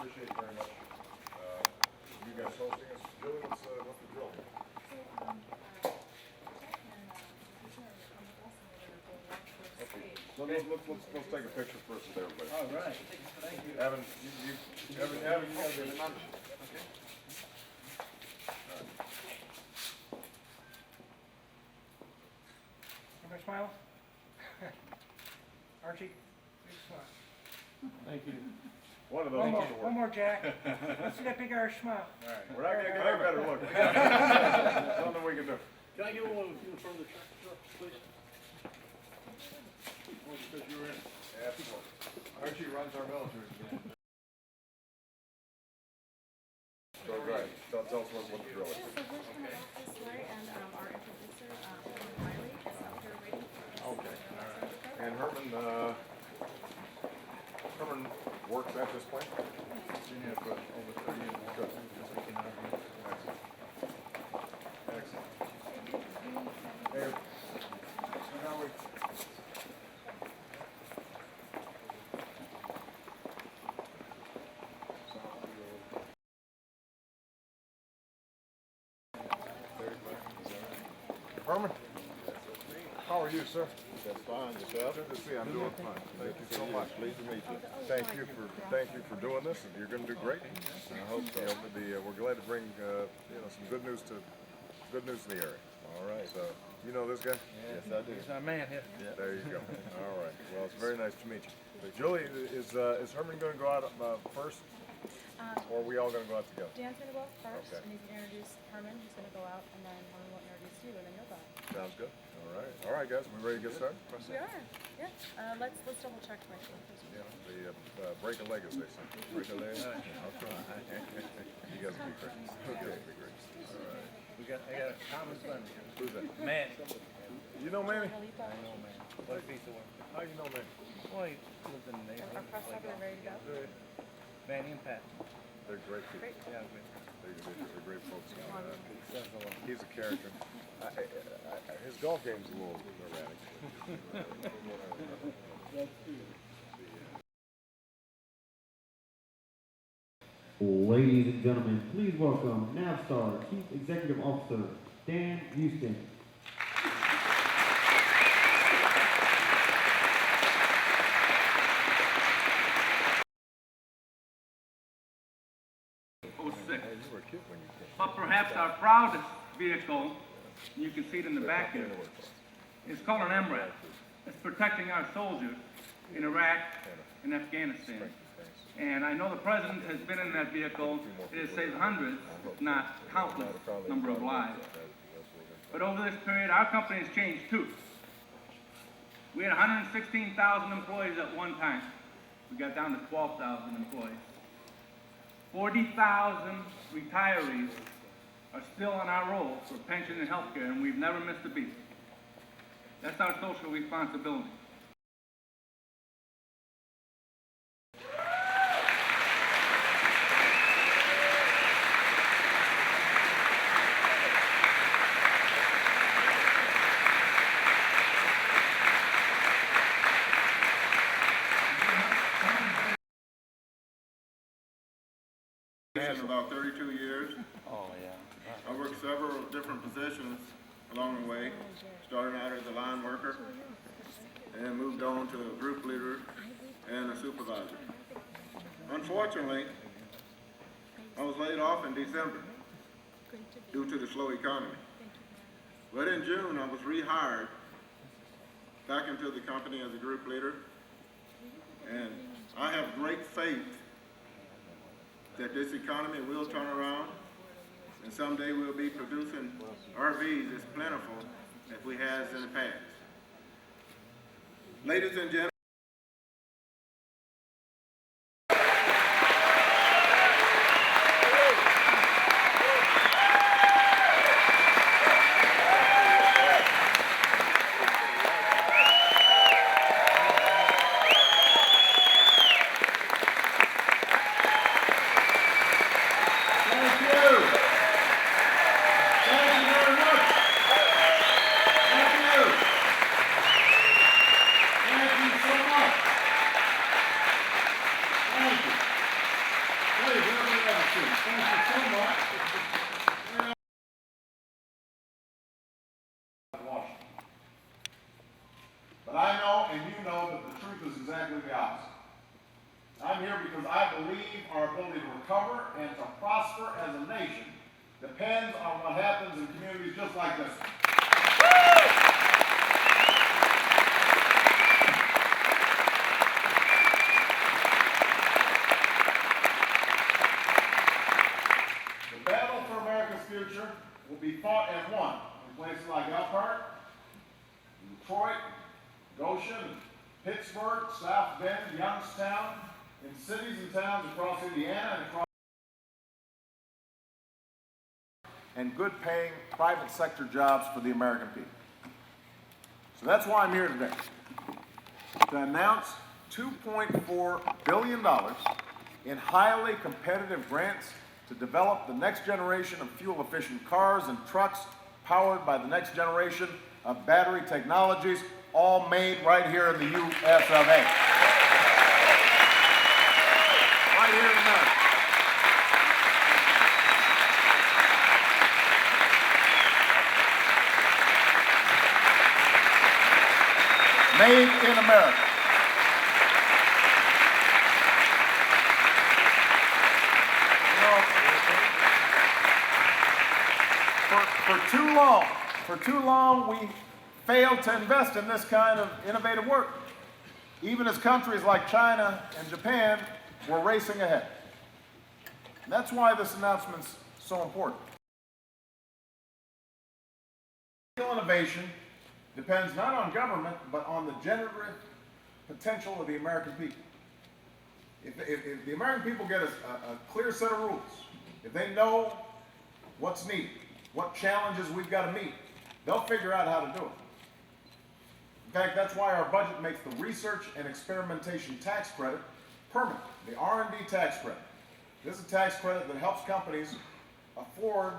Appreciate it very much. You guys hosting us. Julie, what's the drill? Okay. Let's take a picture first with everybody. All right. Thank you. Evan, you gotta be in the lunch. Okay. Everybody smile. Archie, big smile. Thank you. One of those. One more, Jack. Let's see that big Irish smile. All right. We're not gonna get a better look. Something we can do. Can I get one of you in front of the truck, please? Oh, because you were in. Absolutely. Archie runs our military. So great. Tell us what the drill is. So we're from the office, Larry, and our introducer, Riley, is out here waiting for us. Okay. All right. And Herman works at this point? Yeah, for over 30 years. Good. Excellent. Excellent. Hey, so now we... Herman, how are you, sir? That's fine, yourself? Good to see you. I'm doing fine. Thank you so much. Pleased to meet you. Thank you for doing this, and you're going to do great. I hope so. We're glad to bring some good news to the area. All right. So you know this guy? Yes, I do. He's our man here. Yeah. There you go. All right. Well, it's very nice to meet you. Julie, is Herman going to go out first, or are we all going to go out together? Dan's going to go first, Okay. and he's going to introduce Herman, who's going to go out, and then Herman will introduce you, and then you'll go out. Sounds good. All right, guys. We ready to get started? We are, yeah. Let's double check to make sure. Yeah. The break a leg, as they say. Break a leg. Okay. You guys will be great. You guys will be great. All right. I got a common friend here. Who's that? Manny. You know Manny? I know Manny. What a piece of work. How you know Manny? Boy, he lives in the Our neighborhood. press secretary ready to go? Manny and Pat. They're great people. Great. Yeah, good. They're great folks. Says a lot. He's a character. His golf game's a little erratic. Ladies and gentlemen, please welcome NAVSTAR Chief Executive Officer Dan Houston. But perhaps our proudest vehicle, you can see it in the back here, is called an MRAP. It's protecting our soldiers in Iraq and Afghanistan. And I know the President has been in that vehicle. It has saved hundreds, if not countless, number of lives. But over this period, our company has changed too. We had 116,000 employees at one time. We got down to 12,000 employees. 40,000 retirees are still on our roll for pension and health care, and we've never missed a beat. That's our social responsibility. In about 32 years. Oh, yeah. I worked several different positions along the way, starting out as a line worker and moved on to a group leader and a supervisor. Unfortunately, I was laid off in December due to the slow economy. But in June, I was rehired back into the company as a group leader, and I have great faith that this economy will turn around, and someday we'll be producing RVs as plentiful as we have in the past. Ladies and gentlemen, But I know, and you know, that the truth is exactly the opposite. I'm here because I believe our ability to recover and to prosper as a nation depends on what happens in communities just like this one. The battle for America's future will be fought and won in places like Elkhart, Detroit, Goshen, Pittsburgh, South Bend, Youngstown, in cities and towns across Indiana and across and good paying private sector jobs for the American people. So that's why I'm here today, to announce $2.4 billion in highly competitive grants to develop the next generation of fuel-efficient cars and trucks powered by the next generation of battery technologies, all made right here in the U.S. of A. Right here in America. Made in America. For too long, we failed to invest in this kind of innovative work, even as countries like China and Japan were racing ahead. And that's why this announcement's so important. Innovation depends not on government, but on the generative potential of the American people. If the American people get a clear set of rules, if they know what's needed, what challenges we've got to meet, they'll figure out how to do it. In fact, that's why our budget makes the research and experimentation tax credit permanent, the R&D tax credit. This is a tax credit that helps companies afford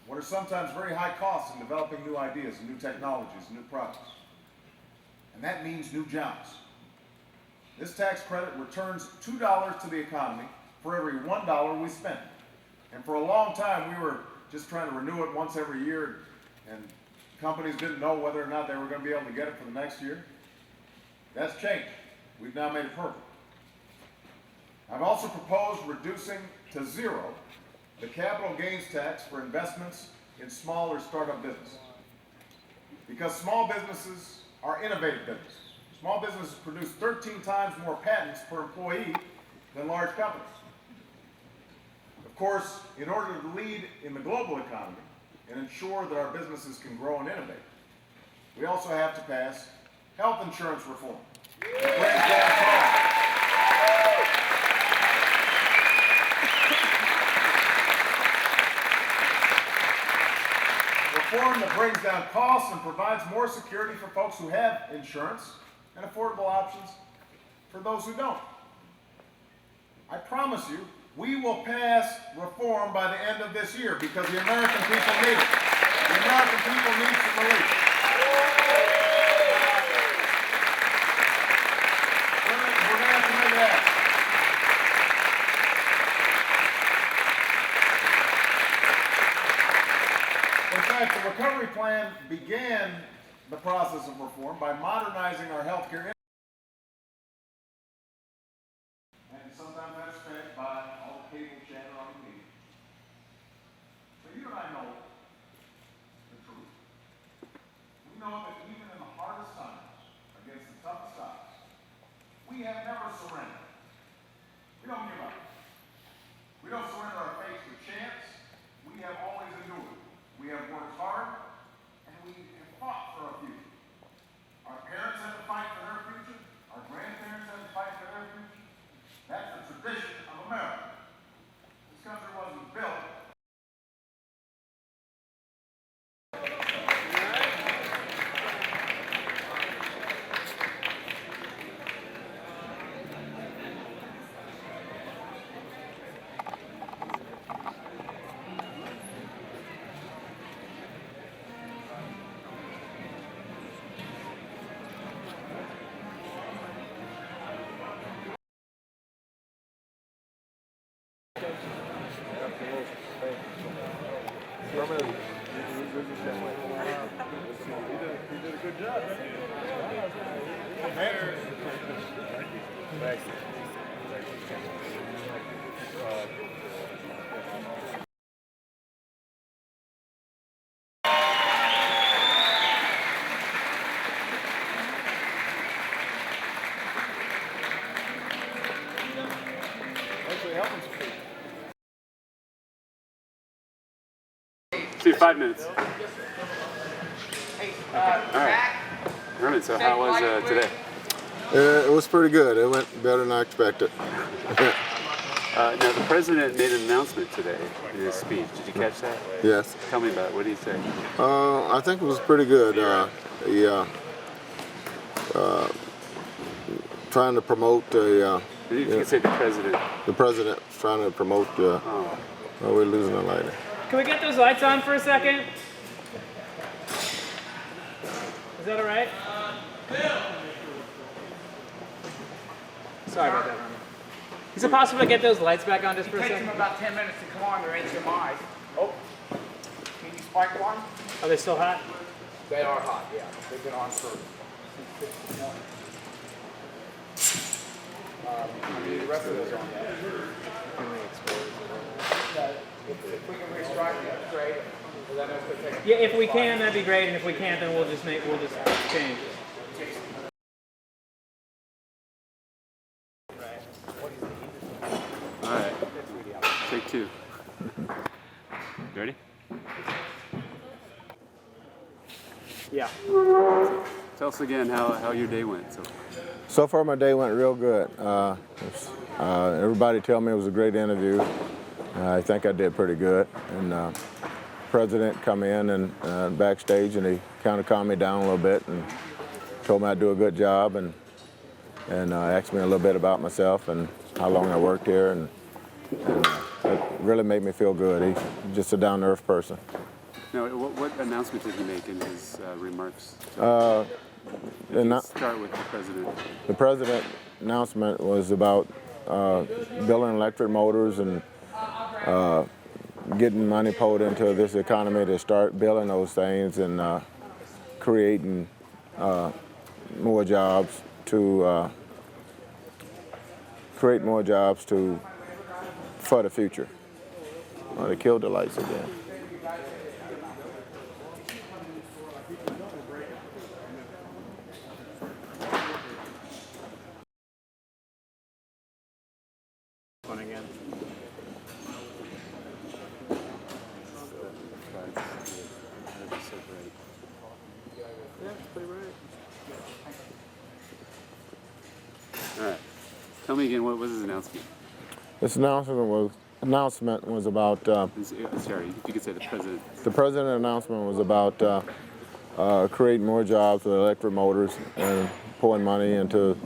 what are sometimes very high costs in developing new ideas, and new technologies, and new products. And that means new jobs. This tax credit returns $2 to the economy for every $1 we spend. And for a long time, we were just trying to renew it once every year, and companies didn't know whether or not they were going to be able to get it for the next year. That's changed. We've now made it permanent. I've also proposed reducing to zero the capital gains tax for investments in small or startup businesses. Because small businesses are innovative businesses. Small businesses produce 13 times more patents per employee than large companies. Of course, in order to lead in the global economy and ensure that our businesses can grow and innovate, we also have to pass health insurance reform. It brings down costs. Reform that brings down costs and provides more security for folks who have insurance and affordable options for those who don't. I promise you, we will pass reform by the end of this year because the American people need it. The American people need some relief. We're going to have to make it happen. fact, the recovery plan began the process of reform by modernizing our healthcare industry. And sometimes that's fed by all the cable chatter on the media. But you and I know the truth. We know that even in the hardest times, against the toughest odds, we have never surrendered. We don't give up. We don't surrender our faith to chance. We have always endured. We have worked hard, and we have fought for our future. Our parents had to fight for their future. Our grandparents had to fight for their future. That's the tradition of America. This country wasn't built. You did a good job. Actually helping some people. See, 5 minutes. All right. Herman, so how was today? It was pretty good. It went better than I expected. Now, the president made an announcement today in his speech. Did you catch that? Yes. Tell me about it. What did he say? I think it was pretty good. Trying to promote You can say the president. the president trying to promote Oh. oh, we're losing the light. Can we get those lights on for a second? Is that all right? Sorry about that, Herman. Is it possible to get those lights back on just for a It takes second? them about 10 minutes to come on, they're HMIs. Oh, can you spike one? Are they still hot? They are hot, yeah. They've been on for since 6 this morning. I mean, the rest of those are on there. If we can restrike it, that's great. But I know it's gonna take- Yeah, if we can, that'd be great, and if we can't, then we'll just change. All right. Take 2. You ready? Yeah. Tell us again how your day went. So far, my day went real good. Everybody tell me it was a great interview. I think I did pretty good. And president come in and backstage, and he kind of calmed me down a little bit and told me I'd do a good job, and asked me a little bit about myself and how long I worked here, and it really made me feel good. He's just a down-to-earth person. Now, what announcement did he make in his remarks? Start with the president. The president announcement was about building electric motors and getting money poured into this economy to start building those things and creating more jobs to for the future. Well, they killed the lights again. One again. All right. Tell me again, what was his announcement? This announcement was about. Sorry, if you could say the president. The president announcement was about creating more jobs with electric motors and pouring money into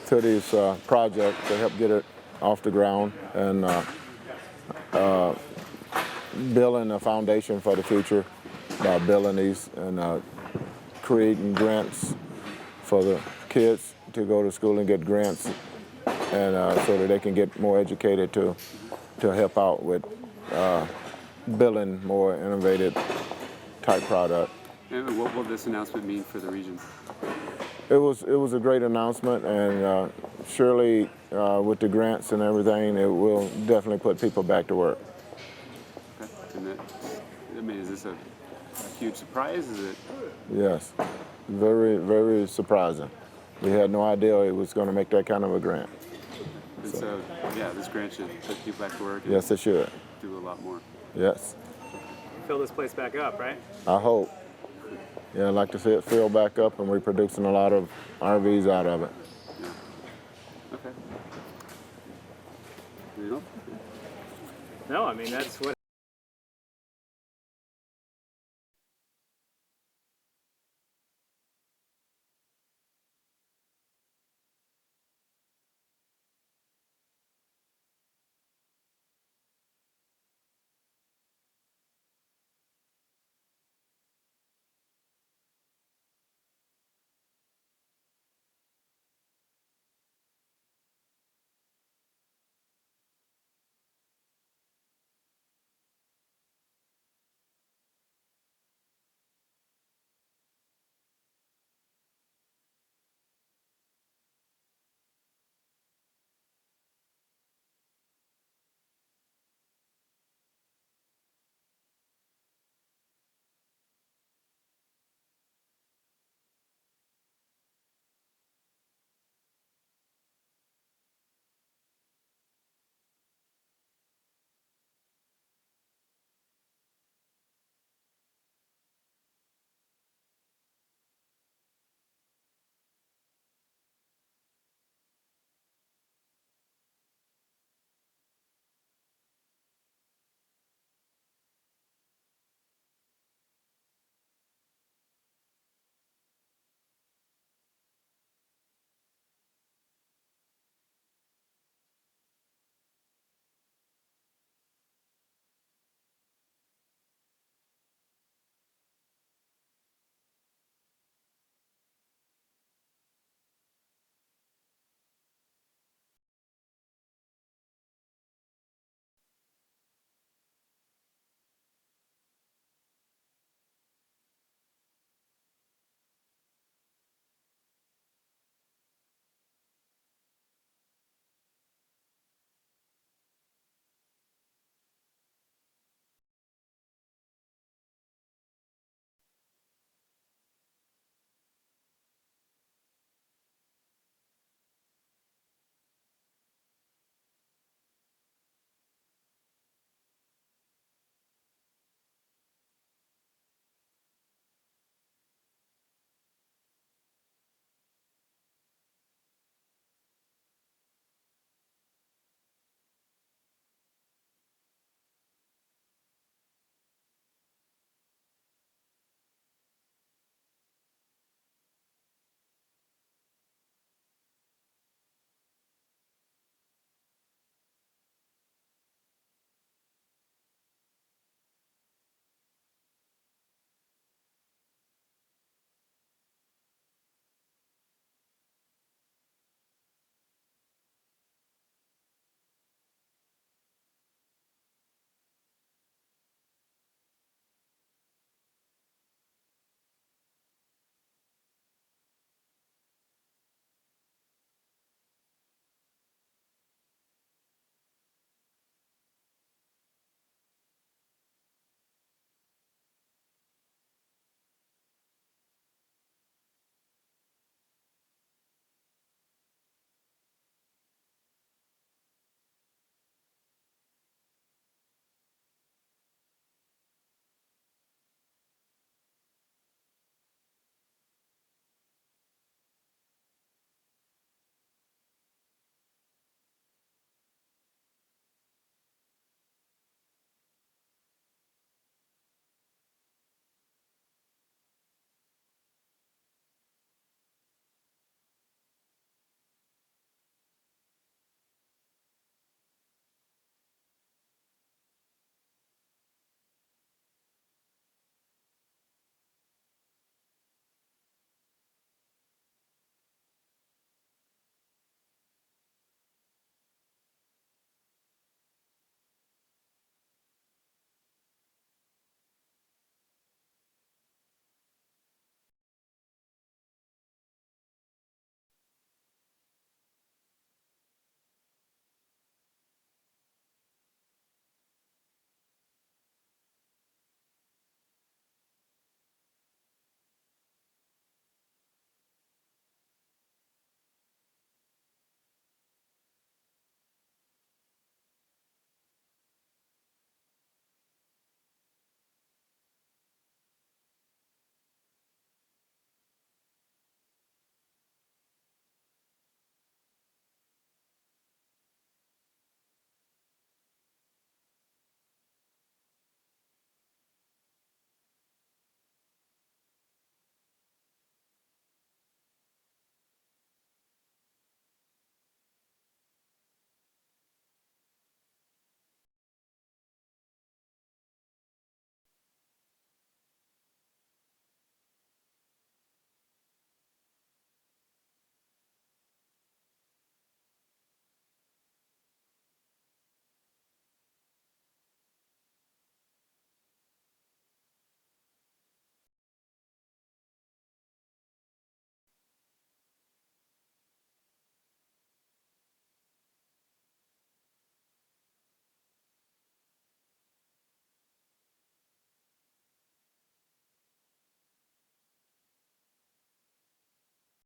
these projects to help get it off the ground and building a foundation for the future by building these and creating grants for the kids to go to school and get grants, and so that they can get more educated to help out with building more innovative type product. And what will this announcement mean for the region? It was a great announcement, and surely with the grants and everything, it will definitely put people back to work. Okay. And that, I mean, is this a huge surprise? Is it? Yes, very, very surprising. We had no idea it was going to make that kind of a grant. And so, yeah, this grant should put people back to work. And Yes, it should. do a lot more. Yes, Fill this place back up, right? I hope. Yeah, I'd like to see it fill back up, and we're producing a lot of RVs out of it. Yeah. Okay. You know? No, I mean that's what.